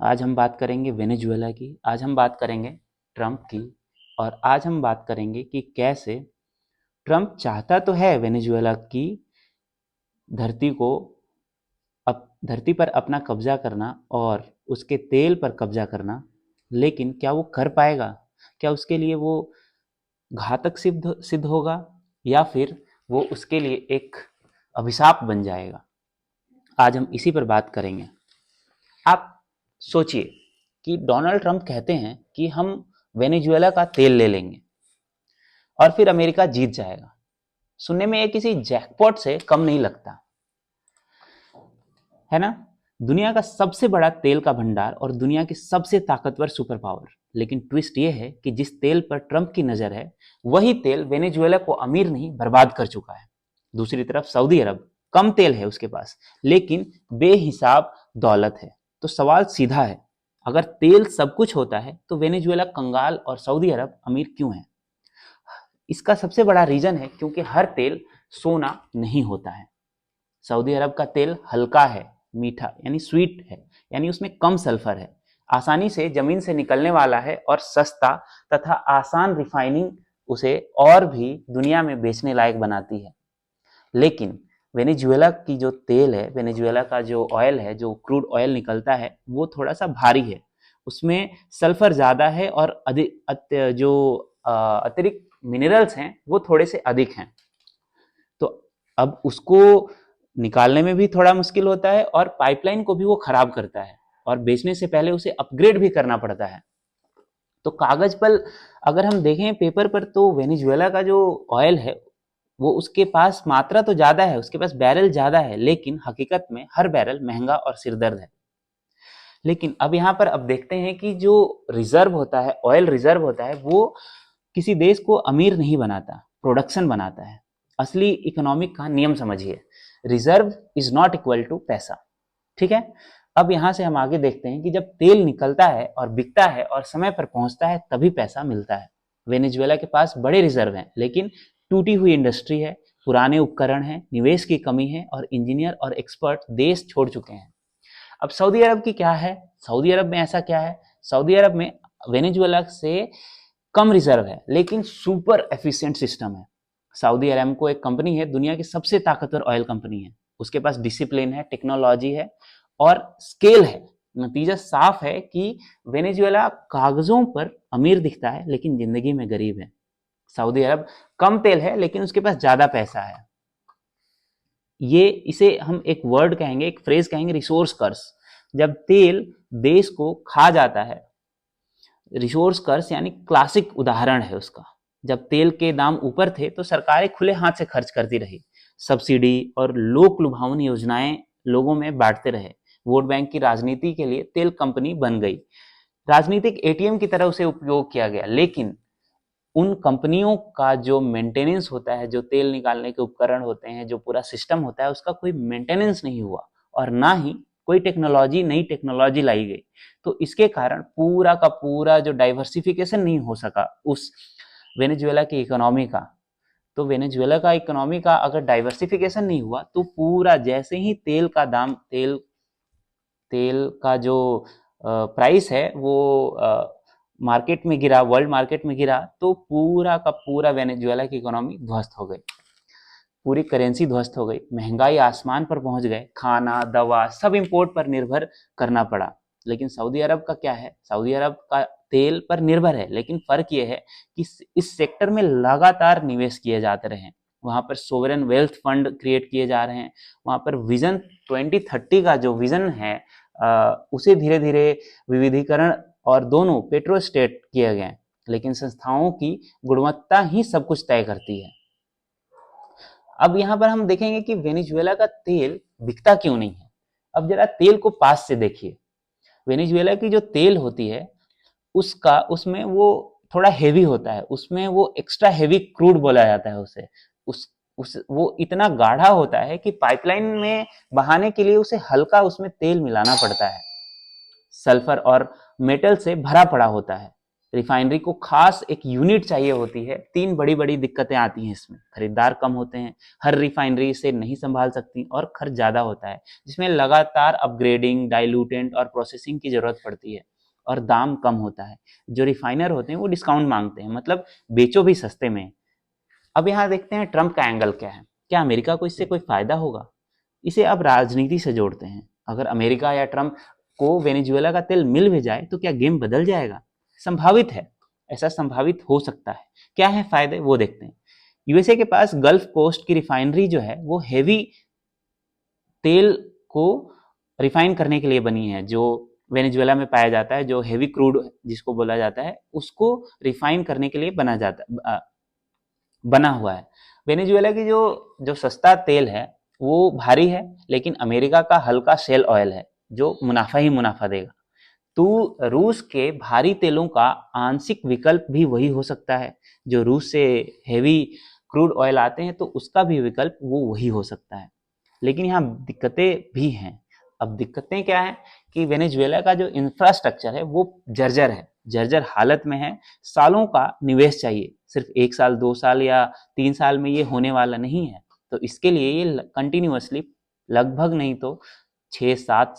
आज हम बात करेंगे वेनेजुएला की, आज हम बात करेंगे ट्रंप की, और आज हम बात करेंगे कि कैसे ट्रंप चाहता तो है वेनेजुएला की धरती को धरती पर अपना कब्जा करना और उसके तेल पर कब्जा करना, लेकिन क्या वो कर पाएगा? क्या उसके लिए वो घातक सिद्ध सिद्ध होगा, या फिर वो उसके लिए एक अभिशाप बन जाएगा? आज हम इसी पर बात करेंगे। आप सोचिए कि डोनाल्ड ट्रंप कहते हैं कि हम वेनेजुएला का तेल ले लेंगे और फिर अमेरिका जीत जाएगा। सुनने में ये किसी जैकपॉट से कम नहीं लगता, है ना? दुनिया का सबसे बड़ा तेल का भंडार और दुनिया की सबसे ताकतवर सुपर पावर। लेकिन ट्विस्ट ये है कि जिस तेल पर ट्रंप की नजर है, वही तेल वेनेजुएला को अमीर नहीं बर्बाद कर चुका है। दूसरी तरफ सऊदी अरब, कम तेल है उसके पास, लेकिन बेहिसाब दौलत है। तो सवाल सीधा है, अगर तेल सब कुछ होता है तो वेनेजुएला कंगाल और सऊदी अरब अमीर क्यों है? इसका सबसे बड़ा रीजन है क्योंकि हर तेल सोना नहीं होता है। सऊदी अरब का तेल हल्का है, मीठा यानी स्वीट है, यानी उसमें कम सल्फर है, आसानी से जमीन से निकलने वाला है और सस्ता तथा आसान रिफाइनिंग उसे और भी दुनिया में बेचने लायक बनाती है। लेकिन वेनेजुएला की जो तेल है, वेनेजुएला का जो ऑयल है, जो क्रूड ऑयल निकलता है, वो थोड़ा सा भारी है, उसमें सल्फर ज़्यादा है और जो अतिरिक्त मिनरल्स हैं वो थोड़े से अधिक हैं। तो अब उसको निकालने में भी थोड़ा मुश्किल होता है और पाइपलाइन को भी वो खराब करता है और बेचने से पहले उसे अपग्रेड भी करना पड़ता है। तो कागज पर अगर हम देखें पेपर पर, तो वेनेजुएला का जो ऑयल है वो उसके पास मात्रा तो ज्यादा है, उसके पास बैरल ज्यादा है, लेकिन हकीकत में हर बैरल महंगा और सिरदर्द है। लेकिन अब यहाँ पर अब देखते हैं कि जो रिजर्व होता है, ऑयल रिजर्व होता है, वो किसी देश को अमीर नहीं बनाता, प्रोडक्शन बनाता है। असली इकोनॉमिक का नियम समझिए, reserve is not equal to पैसा। ठीक है, अब यहां से हम आगे देखते हैं कि जब तेल निकलता है और बिकता है और समय पर पहुंचता है तभी पैसा मिलता है। वेनेजुएला के पास बड़े रिजर्व हैं, लेकिन टूटी हुई इंडस्ट्री है, पुराने उपकरण हैं, निवेश की कमी है और इंजीनियर और एक्सपर्ट देश छोड़ चुके हैं। अब सऊदी अरब की क्या है? सऊदी अरब में ऐसा क्या है? सऊदी अरब में वेनेजुएला से कम रिजर्व है, लेकिन सुपर एफिशिएंट सिस्टम है। सऊदी अरामको एक कंपनी है, दुनिया की सबसे ताकतवर ऑयल कंपनी है। उसके पास डिसिप्लिन है, टेक्नोलॉजी है और स्केल है। नतीजा साफ है कि वेनेजुएला कागजों पर अमीर दिखता है, लेकिन जिंदगी में गरीब है। सऊदी अरब कम तेल है, लेकिन उसके पास ज्यादा पैसा है। ये इसे हम एक वर्ड कहेंगे, एक फ्रेज कहेंगे, रिसोर्स कर्स। जब तेल देश को खा जाता है, रिसोर्स कर्स यानी क्लासिक उदाहरण है उसका। जब तेल के दाम ऊपर थे तो सरकारें खुले हाथ से खर्च करती रही, सब्सिडी और लोक लुभावनी योजनाएं लोगों में बांटते रहे। वोट बैंक की राजनीति के लिए तेल कंपनी बन गई, राजनीतिक एटीएम की तरह उसे उपयोग किया गया। लेकिन उन कंपनियों का जो मेंटेनेंस होता है, जो तेल निकालने के उपकरण होते हैं, जो पूरा सिस्टम होता है, उसका कोई मेंटेनेंस नहीं हुआ और ना ही कोई नई टेक्नोलॉजी लाई गई। तो इसके कारण पूरा का पूरा जो डाइवर्सिफिकेशन नहीं हो सका उस वेनेजुएला की इकोनॉमी का। तो वेनेजुएला का इकोनॉमी का अगर डाइवर्सिफिकेशन नहीं हुआ तो पूरा, जैसे ही तेल का दाम, तेल का जो प्राइस है वो मार्केट में गिरा, वर्ल्ड मार्केट में गिरा, तो पूरा का पूरा वेनेजुएला की इकोनॉमी ध्वस्त हो गई, पूरी करेंसी ध्वस्त हो गई, महंगाई आसमान पर पहुंच गए, खाना दवा सब इंपोर्ट पर निर्भर करना पड़ा। लेकिन सऊदी अरब का क्या है? सऊदी अरब का तेल पर निर्भर है, लेकिन फर्क यह है कि इस सेक्टर में लगातार निवेश किए जाते रहे। वहां पर सोवरेन वेल्थ फंड क्रिएट किए जा रहे हैं। वहां पर विजन 2030 का जो विजन है उसे धीरे धीरे विविधीकरण और दोनों पेट्रो स्टेट किए गए। लेकिन संस्थाओं की गुणवत्ता ही सब कुछ तय करती है। अब यहाँ पर हम देखेंगे कि वेनेजुएला का तेल बिकता क्यों नहीं है। अब जरा तेल को पास से देखिए। वेनेजुएला की जो तेल होती है उसमें वो थोड़ा हेवी होता है, उसमें वो एक्स्ट्रा हेवी क्रूड बोला जाता है उसे। उस वो इतना गाढ़ा होता है कि पाइपलाइन में बहाने के लिए उसे हल्का उसमें तेल मिलाना पड़ता है। सल्फर और मेटल से भरा पड़ा होता है। रिफाइनरी को खास एक यूनिट चाहिए होती है। 3 बड़ी-बड़ी दिक्कतें आती हैं इसमें। खरीदार कम होते हैं, हर रिफाइनरी इसे नहीं संभाल सकती और खर्च ज़्यादा होता है, जिसमें लगातार अपग्रेडिंग, डाइल्यूटेंट और प्रोसेसिंग की ज़रूरत पड़ती है और दाम कम होता है। जो रिफाइनर होते हैं वो डिस्काउंट मांगते हैं, मतलब बेचो भी सस्ते में। अब यहाँ देखते हैं ट्रंप का एंगल क्या है। क्या अमेरिका को इससे कोई फायदा होगा? इसे अब राजनीति से जोड़ते हैं। अगर अमेरिका या ट्रंप को वेनेजुएला का तेल मिल भी जाए तो क्या गेम बदल जाएगा? संभावित है, ऐसा संभावित हो सकता है। क्या है फायदे वो देखते हैं। यूएसए के पास गल्फ कोस्ट की रिफाइनरी जो है वो हेवी तेल को रिफाइन करने के लिए बनी है, जो वेनेजुएला में पाया जाता है, जो हेवी क्रूड जिसको बोला जाता है, उसको रिफाइन करने के लिए बना हुआ है। वेनेजुएला की जो सस्ता तेल है वो भारी है, लेकिन अमेरिका का हल्का शेल ऑयल है जो मुनाफा ही मुनाफा देगा। तो रूस के भारी तेलों का आंशिक विकल्प भी वही हो सकता है। जो रूस से हेवी क्रूड ऑयल आते हैं तो उसका भी विकल्प वो वही हो सकता है। लेकिन यहाँ दिक्कतें भी हैं। अब दिक्कतें क्या है कि वेनेजुएला का जो इंफ्रास्ट्रक्चर है वो जर्जर है, जर्जर हालत में है। सालों का निवेश चाहिए, सिर्फ 1 साल 2 साल या 3 साल में ये होने वाला नहीं है। तो इसके लिए ये कंटिन्यूअसली लगभग नहीं तो 6-7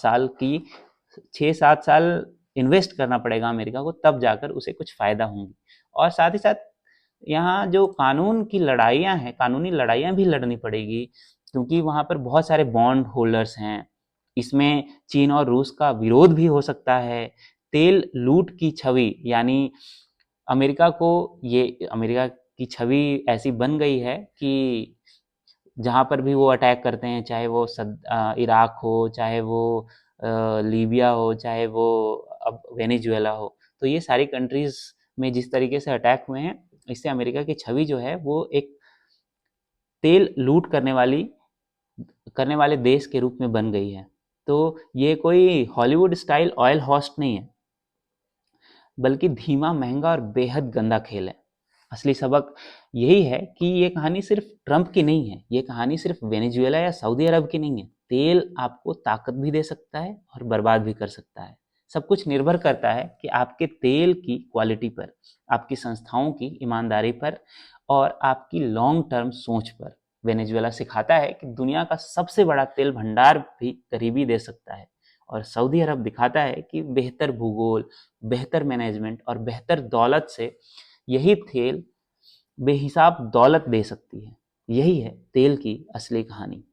साल इन्वेस्ट करना पड़ेगा अमेरिका को, तब जाकर उसे कुछ फायदा होंगी। और साथ ही साथ यहाँ जो कानून की लड़ाइयाँ हैं, कानूनी लड़ाइयाँ भी लड़नी पड़ेगी, क्योंकि वहाँ पर बहुत सारे बॉन्ड होल्डर्स हैं। इसमें चीन और रूस का विरोध भी हो सकता है। तेल लूट की छवि, यानी अमेरिका को अमेरिका की छवि ऐसी बन गई है कि जहाँ पर भी वो अटैक करते हैं, चाहे वो इराक हो, चाहे वो लीबिया हो, चाहे वो अब वेनेजुएला हो, तो ये सारी कंट्रीज में जिस तरीके से अटैक हुए हैं, इससे अमेरिका की छवि जो है वो एक तेल लूट करने वाले देश के रूप में बन गई है। तो ये कोई हॉलीवुड स्टाइल ऑयल होस्ट नहीं है, बल्कि धीमा, महंगा और बेहद गंदा खेल है। असली सबक यही है कि ये कहानी सिर्फ ट्रंप की नहीं है, ये कहानी सिर्फ वेनेजुएला या सऊदी अरब की नहीं है। तेल आपको ताकत भी दे सकता है और बर्बाद भी कर सकता है। सब कुछ निर्भर करता है कि आपके तेल की क्वालिटी पर, आपकी संस्थाओं की ईमानदारी पर और आपकी लॉन्ग टर्म सोच पर। वेनेजुएला सिखाता है कि दुनिया का सबसे बड़ा तेल भंडार भी गरीबी दे सकता है, और सऊदी अरब दिखाता है कि बेहतर भूगोल, बेहतर मैनेजमेंट और बेहतर दौलत से यही तेल बेहिसाब दौलत दे सकती है। यही है तेल की असली कहानी।